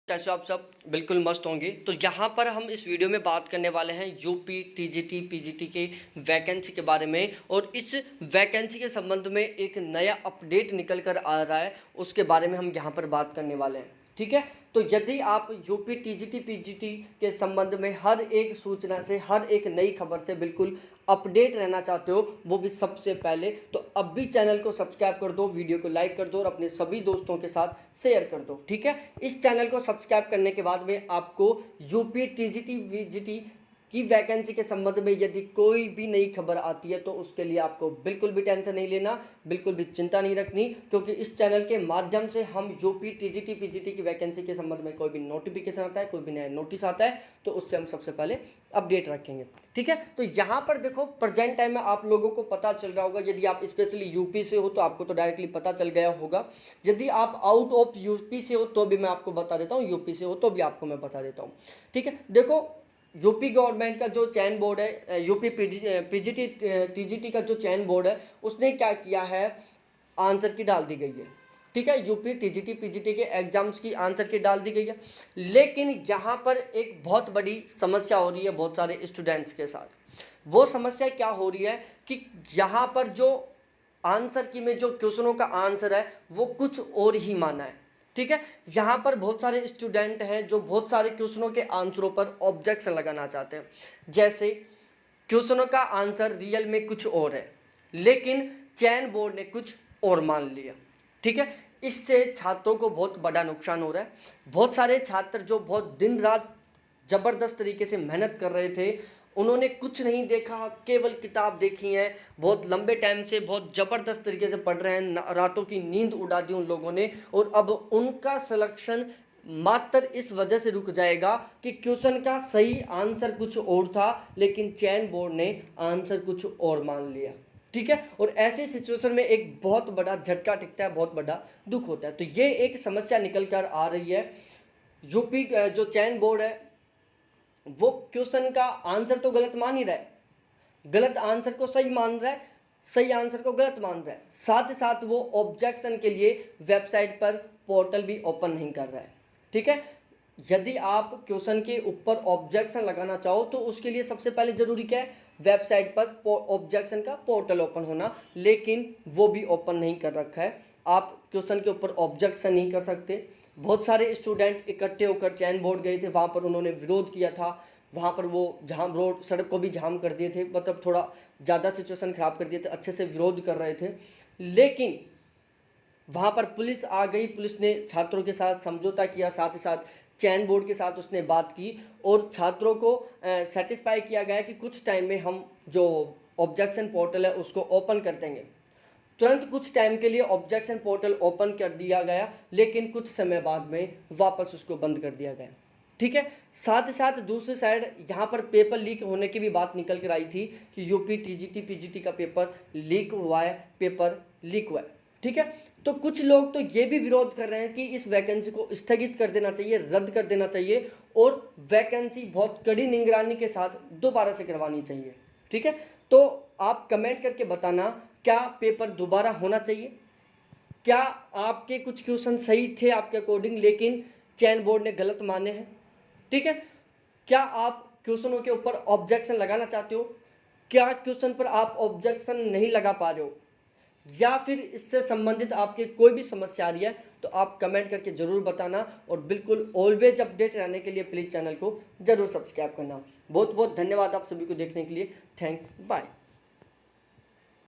कैसे हो आप सब? बिल्कुल मस्त होंगे। तो यहाँ पर हम इस वीडियो में बात करने वाले हैं यूपी टीजीटी पीजीटी के वैकेंसी के बारे में, और इस वैकेंसी के संबंध में एक नया अपडेट निकल कर आ रहा है, उसके बारे में हम यहाँ पर बात करने वाले हैं। ठीक है, तो यदि आप यूपी टीजीटी पीजीटी के संबंध में हर एक सूचना से, हर एक नई खबर से बिल्कुल अपडेट रहना चाहते हो, वो भी सबसे पहले, तो अब भी चैनल को सब्सक्राइब कर दो, वीडियो को लाइक कर दो और अपने सभी दोस्तों के साथ शेयर कर दो। ठीक है, इस चैनल को सब्सक्राइब करने के बाद में आपको यूपी टीजीटी वीजीटी की वैकेंसी के संबंध में यदि कोई भी नई खबर आती है तो उसके लिए आपको बिल्कुल भी टेंशन नहीं लेना, बिल्कुल भी चिंता नहीं रखनी, क्योंकि इस चैनल के माध्यम से हम यूपी टीजीटी पीजीटी की वैकेंसी के संबंध में कोई भी नोटिफिकेशन आता है, कोई भी नया नोटिस आता है, तो उससे हम सबसे पहले अपडेट रखेंगे। ठीक है, तो यहाँ पर देखो प्रेजेंट टाइम में आप लोगों को पता चल रहा होगा, यदि आप स्पेशली यूपी से हो तो आपको तो डायरेक्टली पता चल गया होगा, यदि आप आउट ऑफ यूपी से हो तो भी मैं आपको बता देता हूँ, यूपी से हो तो भी आपको मैं बता देता हूँ। ठीक है, देखो यूपी गवर्नमेंट का जो चयन बोर्ड है, यूपी पीजीटी टीजीटी का जो चयन बोर्ड है, उसने क्या किया है, आंसर की डाल दी गई है। ठीक है, यूपी टीजीटी पीजीटी के एग्जाम्स की आंसर की डाल दी गई है, लेकिन यहाँ पर एक बहुत बड़ी समस्या हो रही है बहुत सारे स्टूडेंट्स के साथ। वो समस्या क्या हो रही है कि यहाँ पर जो आंसर की में जो क्वेश्चनों का आंसर है वो कुछ और ही माना है। ठीक है, यहाँ पर बहुत सारे स्टूडेंट हैं जो बहुत सारे क्वेश्चनों के आंसरों पर ऑब्जेक्शन लगाना चाहते हैं। जैसे क्वेश्चनों का आंसर रियल में कुछ और है, लेकिन चयन बोर्ड ने कुछ और मान लिया। ठीक है, इससे छात्रों को बहुत बड़ा नुकसान हो रहा है। बहुत सारे छात्र जो बहुत दिन रात ज़बरदस्त तरीके से मेहनत कर रहे थे, उन्होंने कुछ नहीं देखा, केवल किताब देखी है, बहुत लंबे टाइम से बहुत ज़बरदस्त तरीके से पढ़ रहे हैं, रातों की नींद उड़ा दी उन लोगों ने, और अब उनका सिलेक्शन मात्र इस वजह से रुक जाएगा कि क्वेश्चन का सही आंसर कुछ और था, लेकिन चयन बोर्ड ने आंसर कुछ और मान लिया। ठीक है, और ऐसी सिचुएशन में एक बहुत बड़ा झटका टिकता है, बहुत बड़ा दुख होता है। तो ये एक समस्या निकल कर आ रही है। यूपी जो चयन बोर्ड है वो क्वेश्चन का आंसर तो गलत मान ही रहा है, गलत आंसर को सही मान रहा है, सही आंसर को गलत मान रहा है, साथ ही साथ वो ऑब्जेक्शन के लिए वेबसाइट पर पोर्टल भी ओपन नहीं कर रहा है। ठीक है, यदि आप क्वेश्चन के ऊपर ऑब्जेक्शन लगाना चाहो तो उसके लिए सबसे पहले जरूरी क्या है, वेबसाइट पर ऑब्जेक्शन का पोर्टल ओपन होना, लेकिन वो भी ओपन नहीं कर रखा है। आप क्वेश्चन के ऊपर ऑब्जेक्शन नहीं कर सकते। बहुत सारे स्टूडेंट इकट्ठे होकर चयन बोर्ड गए थे, वहाँ पर उन्होंने विरोध किया था, वहाँ पर वो जाम, रोड सड़क को भी जाम कर दिए थे, मतलब थोड़ा ज़्यादा सिचुएशन ख़राब कर दिए थे, अच्छे से विरोध कर रहे थे, लेकिन वहाँ पर पुलिस आ गई, पुलिस ने छात्रों के साथ समझौता किया, साथ ही साथ चयन बोर्ड के साथ उसने बात की, और छात्रों को सेटिस्फाई किया गया कि कुछ टाइम में हम जो ऑब्जेक्शन पोर्टल है उसको ओपन कर देंगे। तुरंत कुछ टाइम के लिए ऑब्जेक्शन पोर्टल ओपन कर दिया गया, लेकिन कुछ समय बाद में वापस उसको बंद कर दिया गया। ठीक है, साथ ही साथ दूसरी साइड यहाँ पर पेपर लीक होने की भी बात निकल कर आई थी कि यूपी टीजीटी पीजीटी का पेपर लीक हुआ है, पेपर लीक हुआ है। ठीक है, तो कुछ लोग तो ये भी विरोध कर रहे हैं कि इस वैकेंसी को स्थगित कर देना चाहिए, रद्द कर देना चाहिए, और वैकेंसी बहुत कड़ी निगरानी के साथ दोबारा से करवानी चाहिए। ठीक है, तो आप कमेंट करके बताना, क्या पेपर दोबारा होना चाहिए? क्या आपके कुछ क्वेश्चन सही थे आपके अकॉर्डिंग, लेकिन चयन बोर्ड ने गलत माने हैं? ठीक है, क्या आप क्वेश्चनों के ऊपर ऑब्जेक्शन लगाना चाहते हो? क्या क्वेश्चन पर आप ऑब्जेक्शन नहीं लगा पा रहे हो, या फिर इससे संबंधित आपकी कोई भी समस्या आ रही है, तो आप कमेंट करके ज़रूर बताना, और बिल्कुल ऑलवेज अपडेट रहने के लिए प्लीज़ चैनल को ज़रूर सब्सक्राइब करना। बहुत बहुत धन्यवाद आप सभी को देखने के लिए। Thanks, bye.